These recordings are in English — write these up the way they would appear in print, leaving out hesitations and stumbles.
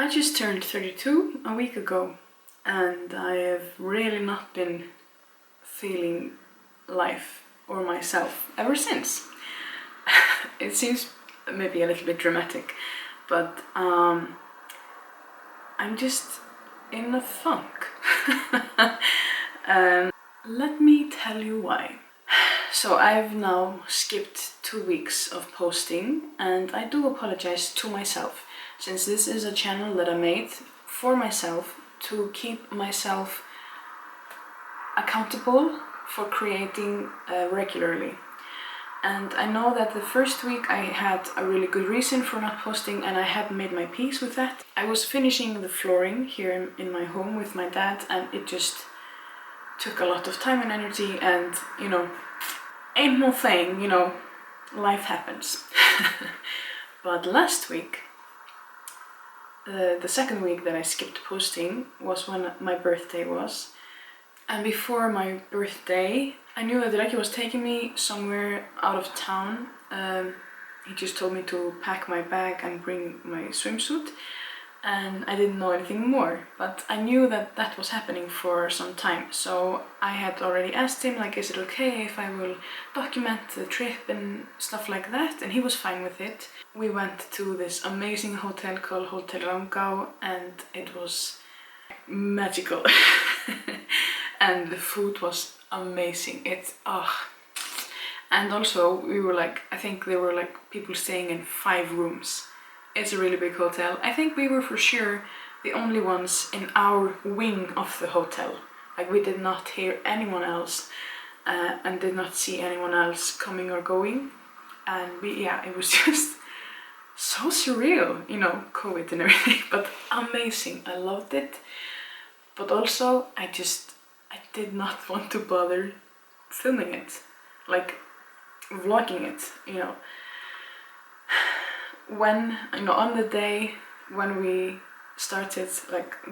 I just turned 32 a week ago, and I have really not been feeling life or myself ever since. It seems maybe a little bit dramatic, but I'm just in a funk. Let me tell you why. So I've now skipped 2 weeks of posting, and I do apologize to myself, since this is a channel that I made for myself to keep myself accountable for creating regularly. And I know that the first week I had a really good reason for not posting, and I had made my peace with that. I was finishing the flooring here in my home with my dad, and it just took a lot of time and energy, and ain't no thing, life happens. But last week, the second week that I skipped posting was when my birthday was. And before my birthday, I knew that Raki was taking me somewhere out of town. He just told me to pack my bag and bring my swimsuit, and I didn't know anything more. But I knew that that was happening for some time, so I had already asked him, like, is it okay if I will document the trip and stuff like that? And he was fine with it. We went to this amazing hotel called Hotel Rangau, and it was magical. And the food was amazing. And also we were I think there were people staying in 5 rooms. It's a really big hotel. I think we were for sure the only ones in our wing of the hotel. We did not hear anyone else and did not see anyone else coming or going. And it was just so surreal, COVID and everything, but amazing. I loved it. But also I did not want to bother filming it, vlogging it, When, on the day when we started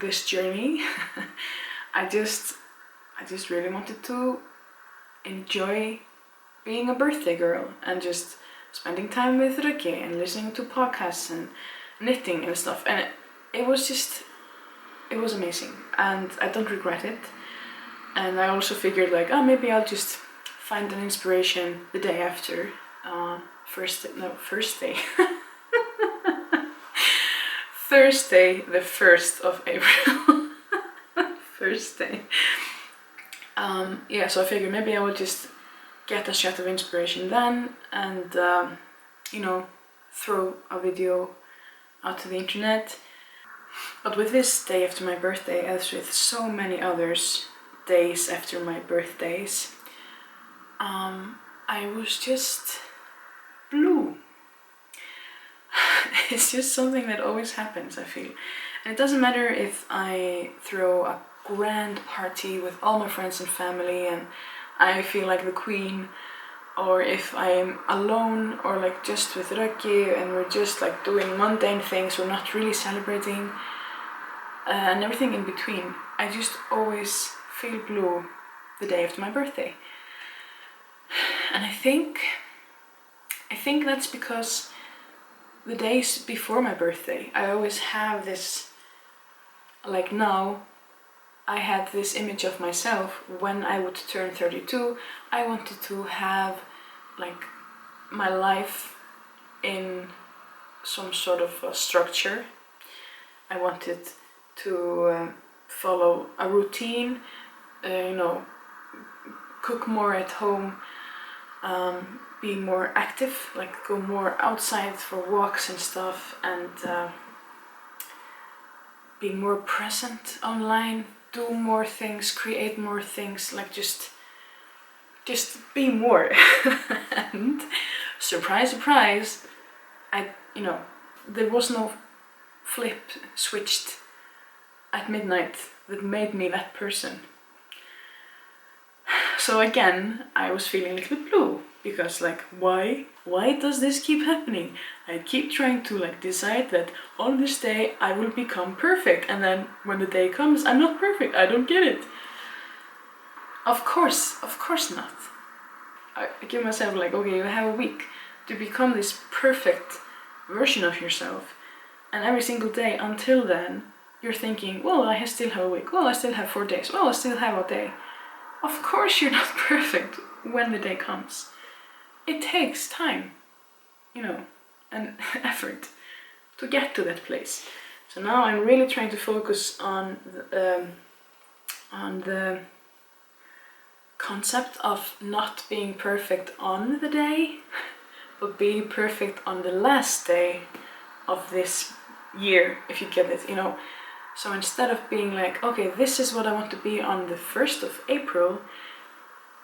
this journey, I just really wanted to enjoy being a birthday girl and just spending time with Raki and listening to podcasts and knitting and stuff. And it was amazing, and I don't regret it. And I also figured maybe I'll just find an inspiration the day after, Thursday, the 1st of April. Thursday. So I figured maybe I will just get a shot of inspiration then, and throw a video out to the internet. But with this day after my birthday, as with so many others days after my birthdays, I was just blue. It's just something that always happens, I feel. And it doesn't matter if I throw a grand party with all my friends and family and I feel like the queen, or if I'm alone or just with Raki and we're just doing mundane things, we're not really celebrating, and everything in between. I just always feel blue the day after my birthday. And I think that's because the days before my birthday, I always have this, now, I had this image of myself when I would turn 32. I wanted to have my life in some sort of a structure. I wanted to follow a routine, cook more at home, be more active, go more outside for walks and stuff, and be more present online, do more things, create more things, just be more. And surprise, surprise, there was no flip switched at midnight that made me that person. So again, I was feeling a little bit blue, because why does this keep happening? I keep trying to decide that on this day I will become perfect, and then when the day comes, I'm not perfect. I don't get it. Of course not. I give myself okay, you have a week to become this perfect version of yourself, And every single day until then, you're thinking, well, I still have a week, well, I still have 4 days, well, I still have a day. Of course you're not perfect when the day comes. It takes time, you know, and effort to get to that place. So now I'm really trying to focus on the concept of not being perfect on the day, but being perfect on the last day of this year, if you get it, you know. So instead of being like, okay, this is what I want to be on the 1st of April,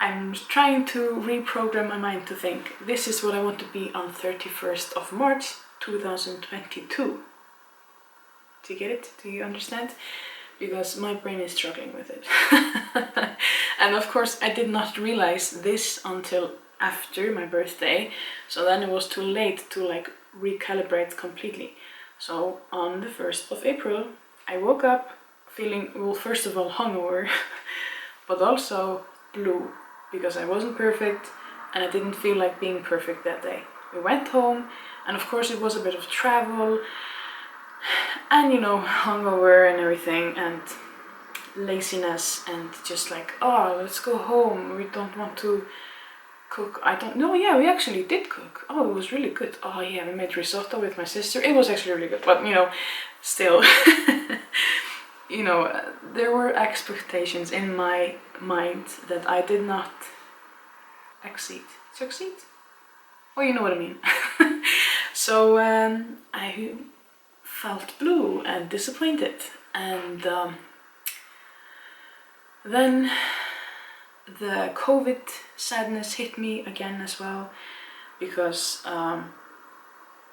I'm trying to reprogram my mind to think, this is what I want to be on 31st of March 2022. Do you get it? Do you understand? Because my brain is struggling with it. And of course I did not realize this until after my birthday, so then it was too late to like recalibrate completely. So on the 1st of April I woke up feeling, well, first of all hungover, but also blue, because I wasn't perfect and I didn't feel like being perfect that day. We went home, and of course it was a bit of travel and, you know, hungover and everything, and laziness, and just like, oh, let's go home, we don't want to cook. I don't know, yeah, we actually did cook. Oh, it was really good. Oh yeah, we made risotto with my sister. It was actually really good, but you know, still, you know, there were expectations in my mind that I did not succeed? Oh, you know what I mean. So I felt blue and disappointed, and then the COVID sadness hit me again as well, because I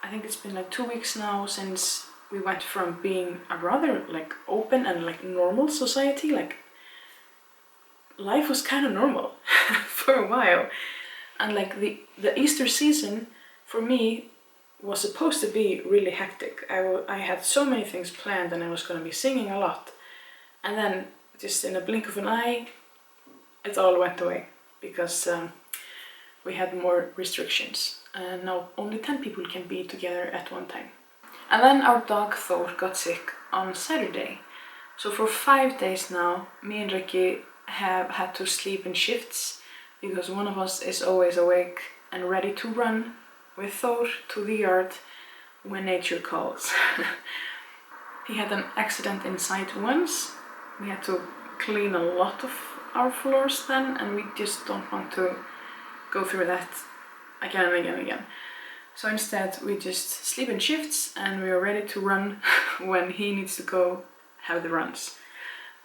think it's been like 2 weeks now since we went from being a rather like open and like normal society, like life was kind of normal for a while, and like the Easter season for me was supposed to be really hectic. I had so many things planned, and I was going to be singing a lot, and then just in a blink of an eye it all went away, because we had more restrictions, and now only 10 people can be together at one time. And then our dog Thor got sick on Saturday, so for 5 days now me and Ricky have had to sleep in shifts, because one of us is always awake and ready to run with Thor to the yard when nature calls. He had an accident inside once. We had to clean a lot of our floors then, and we just don't want to go through that again and again and again. So instead we just sleep in shifts, and we are ready to run when he needs to go have the runs.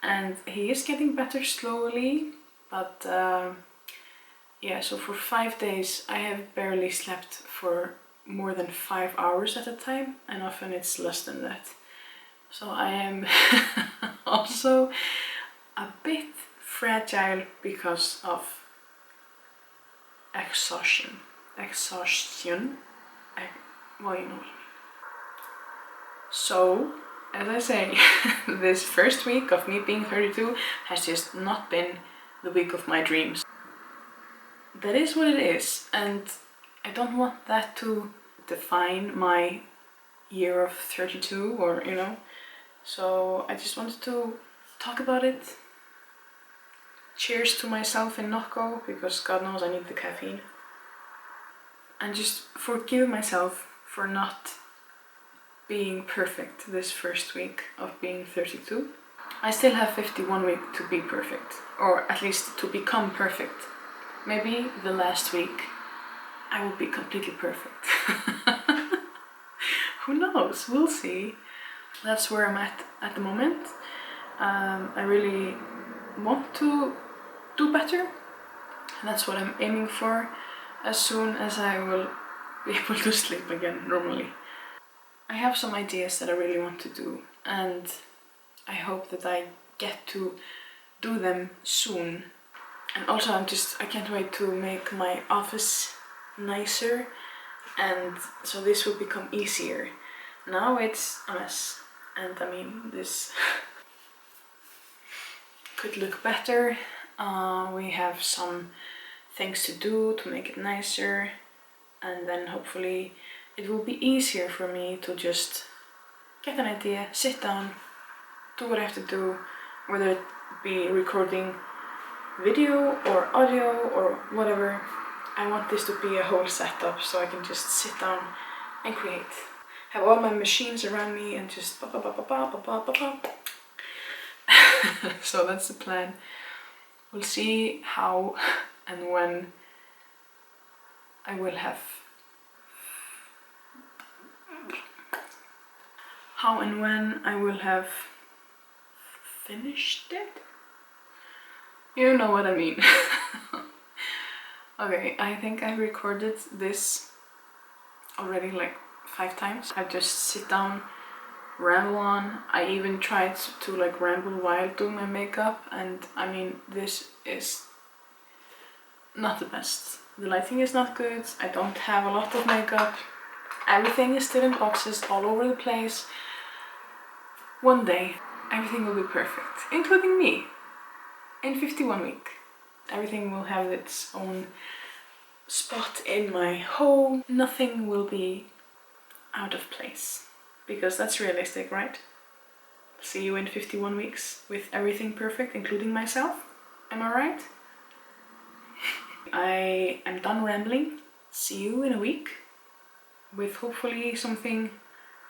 And he is getting better slowly, but yeah, so for 5 days I have barely slept for more than 5 hours at a time, and often it's less than that. So I am also a bit fragile because of exhaustion. Well, you know what I mean. So, as I say, this first week of me being 32 has just not been the week of my dreams. That is what it is, and I don't want that to define my year of 32, or, you know. So I just wanted to talk about it. Cheers to myself in Nocco, because God knows I need the caffeine. And just forgive myself for not being perfect this first week of being 32. I still have 51 weeks to be perfect, or at least to become perfect. Maybe the last week I will be completely perfect. Who knows? We'll see. That's where I'm at the moment. I really want to do better, and that's what I'm aiming for as soon as I will be able to sleep again normally. I have some ideas that I really want to do, and I hope that I get to do them soon. And also I can't wait to make my office nicer, and so this will become easier. Now it's a mess, and I mean, this could look better. We have some things to do to make it nicer, and then hopefully it will be easier for me to just get an idea, sit down, do what I have to do, whether it be recording video or audio or whatever. I want this to be a whole setup so I can just sit down and create. Have all my machines around me and just ba ba ba ba ba ba ba ba. So that's the plan. We'll see how and when I will have finished it. You know what I mean. Okay, I think I recorded this already like 5 times. I just sit down, ramble on. I even tried to like ramble while doing my makeup, and I mean, this is not the best. The lighting is not good, I don't have a lot of makeup, everything is still in boxes all over the place. One day, everything will be perfect, including me. In 51 weeks, everything will have its own spot in my home. Nothing will be out of place, because that's realistic, right? See you in 51 weeks with everything perfect, including myself. Am I right? I am done rambling. See you in a week with hopefully something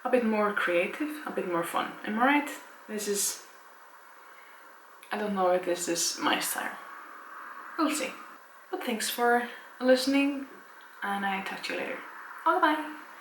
a bit more creative, a bit more fun. Am I right? I don't know if this is my style. We'll see. But thanks for listening, and I talk to you later. Bye bye.